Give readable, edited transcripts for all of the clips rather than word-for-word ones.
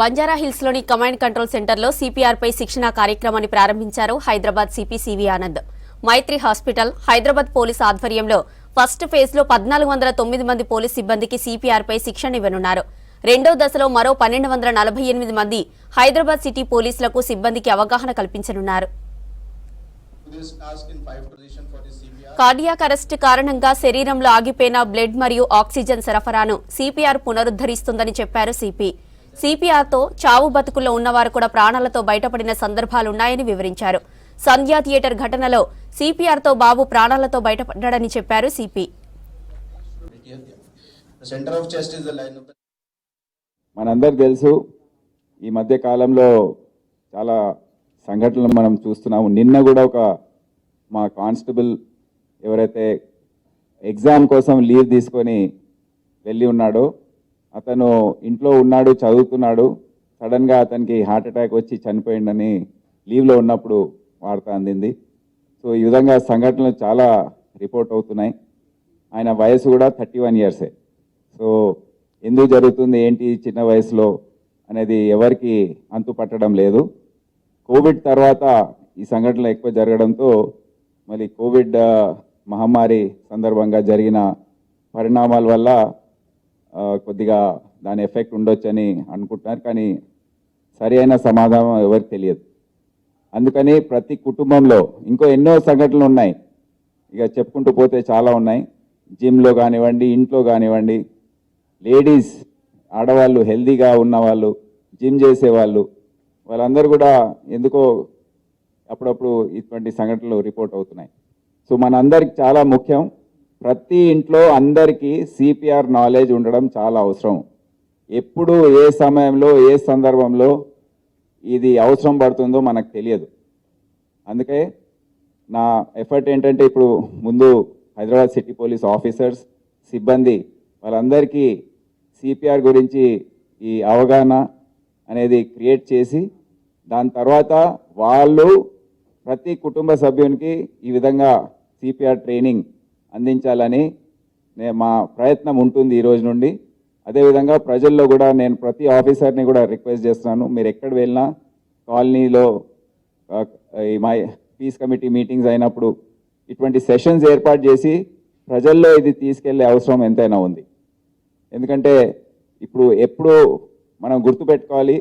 బంజారాహిల్స్లోని command control సెంటర్లో సిపిఆర్పై శిక్షణా కార్యక్రమాన్ని ప్రారంభించారు హైదరాబాద్ సిపి సివి ఆనంద్. మైత్రి హాస్పిటల్, హైదరాబాద్ పోలీస్ ఆధ్వర్యంలో ఫస్ట్ ఫేజ్లో 1409 మంది పోలీస్ సిబ్బందికి సిపిఆర్పై శిక్షణ ఇవ్వనున్నారు. రెండో దశలో మరో 1248 మంది హైదరాబాద్ సిటీ పోలీసులకు సిబ్బందికి అవగాహన కల్పించనున్నారు. కార్డియాక్ అరెస్ట్ కారణంగా శరీరంలో ఆగిపోయిన బ్లడ్ మరియు ఆక్సిజన్ సరఫరాను సిపిఆర్ పునరుద్ధరిస్తుందని చెప్పారు సిపి. సిపిఆర్తో చావు బతుకుల్లో ఉన్నవారు కూడా ప్రాణాలతో బయటపడిన సందర్భాలున్నాయని వివరించారు. సంధ్యా థియేటర్ ఘటనలో సిపిఆర్తో బాబు ప్రాణాలతో బయటపడ్డాడని చెప్పారు సిపి. మనందరికి తెలుసు, ఈ మధ్య కాలంలో చాలా సంఘటనలు మనం చూస్తున్నాము. నిన్న కూడా మా కానిస్టేబుల్ ఎవరైతే ఎగ్జామ్ కోసం లీవ్ తీసుకొని వెళ్ళి ఉన్నాడో, అతను ఇంట్లో ఉన్నాడు, చదువుతున్నాడు, సడన్గా అతనికి హార్ట్ అటాక్ వచ్చి చనిపోయిందని లీవ్లో ఉన్నప్పుడు వార్త అందింది. సో ఈ విధంగా సంఘటనలు చాలా రిపోర్ట్ అవుతున్నాయి. ఆయన వయసు కూడా 31 ఇయర్సే. సో ఎందుకు జరుగుతుంది ఏంటి చిన్న వయసులో అనేది ఎవరికి అంతు పట్టడం లేదు. కోవిడ్ తర్వాత ఈ సంఘటనలు ఎక్కువ జరగడంతో మళ్ళీ కోవిడ్ మహమ్మారి సందర్భంగా జరిగిన పరిణామాల వల్ల కొద్దిగా దాని ఎఫెక్ట్ ఉండొచ్చని అనుకుంటున్నారు. కానీ సరి అయిన సమాధానం ఎవరికి తెలియదు. అందుకని ప్రతి కుటుంబంలో ఇంకో ఎన్నో సంఘటనలు ఉన్నాయి, ఇక చెప్పుకుంటూ పోతే చాలా ఉన్నాయి. జిమ్లో కానివ్వండి, ఇంట్లో కానివ్వండి, లేడీస్, ఆడవాళ్ళు, హెల్దీగా ఉన్నవాళ్ళు, జిమ్ చేసేవాళ్ళు, వాళ్ళందరూ కూడా ఎందుకో అప్పుడప్పుడు ఇటువంటి సంఘటనలు రిపోర్ట్ అవుతున్నాయి. సో మనందరికి చాలా ముఖ్యం, ప్రతి ఇంట్లో అందరికీ సిపిఆర్ నాలెడ్జ్ ఉండడం చాలా అవసరం. ఎప్పుడు ఏ సమయంలో ఏ సందర్భంలో ఇది అవసరం పడుతుందో మనకు తెలియదు. అందుకే నా ఎఫర్ట్ ఏంటంటే ఇప్పుడు ముందు హైదరాబాద్ సిటీ పోలీస్ ఆఫీసర్స్, సిబ్బంది వాళ్ళందరికీ సిపిఆర్ గురించి ఈ అవగాహన అనేది క్రియేట్ చేసి దాని తర్వాత వాళ్ళు ప్రతి కుటుంబ సభ్యునికి ఈ విధంగా సిపిఆర్ ట్రైనింగ్ అందించాలని మా ప్రయత్నం ఉంటుంది ఈ రోజు నుండి. అదేవిధంగా ప్రజల్లో కూడా నేను ప్రతి ఆఫీసర్ని కూడా రిక్వెస్ట్ చేస్తున్నాను, మీరు ఎక్కడ వెళ్ళినా కాలనీలో మా పీస్ కమిటీ మీటింగ్స్ అయినప్పుడు ఇటువంటి సెషన్స్ ఏర్పాటు చేసి ప్రజల్లో ఇది తీసుకెళ్లే అవసరం ఎంతైనా ఉంది. ఎందుకంటే ఎప్పుడు మనం గుర్తుపెట్టుకోవాలి,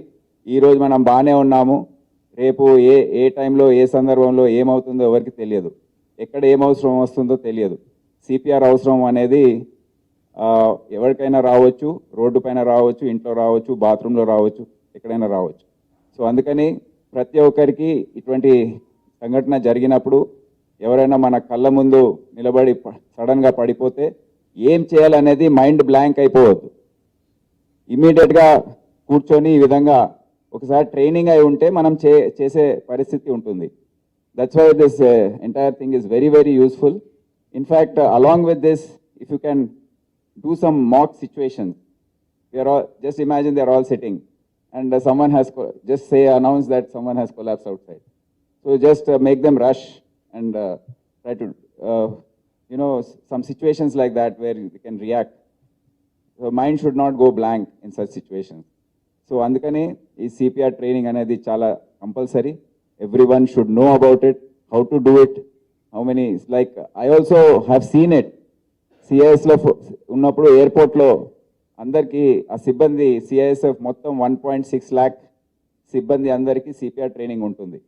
ఈరోజు మనం బాగానే ఉన్నాము, రేపు ఏ టైంలో ఏ సందర్భంలో ఏమవుతుందో ఎవరికి తెలియదు, ఎక్కడ ఏమవసరం వస్తుందో తెలియదు. సిపిఆర్ అవసరం అనేది ఎవరికైనా రావచ్చు, రోడ్డు పైన రావచ్చు, ఇంట్లో రావచ్చు, బాత్రూంలో రావచ్చు, ఎక్కడైనా రావచ్చు. సో అందుకని ప్రతి ఒక్కరికి ఇటువంటి సంఘటన జరిగినప్పుడు ఎవరైనా మన కళ్ళ ముందు నిలబడి సడన్గా పడిపోతే ఏం చేయాలనేది మైండ్ బ్లాంక్ అయిపోవద్దు. ఇమ్మీడియట్గా కూర్చొని ఈ విధంగా ఒకసారి ట్రైనింగ్ అయి ఉంటే మనం చేసే పరిస్థితి ఉంటుంది. That's why this entire thing is very very useful. In fact along with this, if you can do some mock situations. We are all, just imagine they are all sitting and someone has just announce that someone has collapsed outside. So just make them rush and try to some situations like that where they can react. So mind should not go blank in such situations. So andukane ee CPR training anedi chala compulsory. Everyone should know about it, how to do it, how many. It's like I also have seen it. సిఐఎస్లో ఉన్నప్పుడు ఎయిర్పోర్ట్లో అందరికీ ఆ సిబ్బంది, CISF మొత్తం 1.6 lakh సిబ్బంది అందరికీ CPR training ఉంటుంది.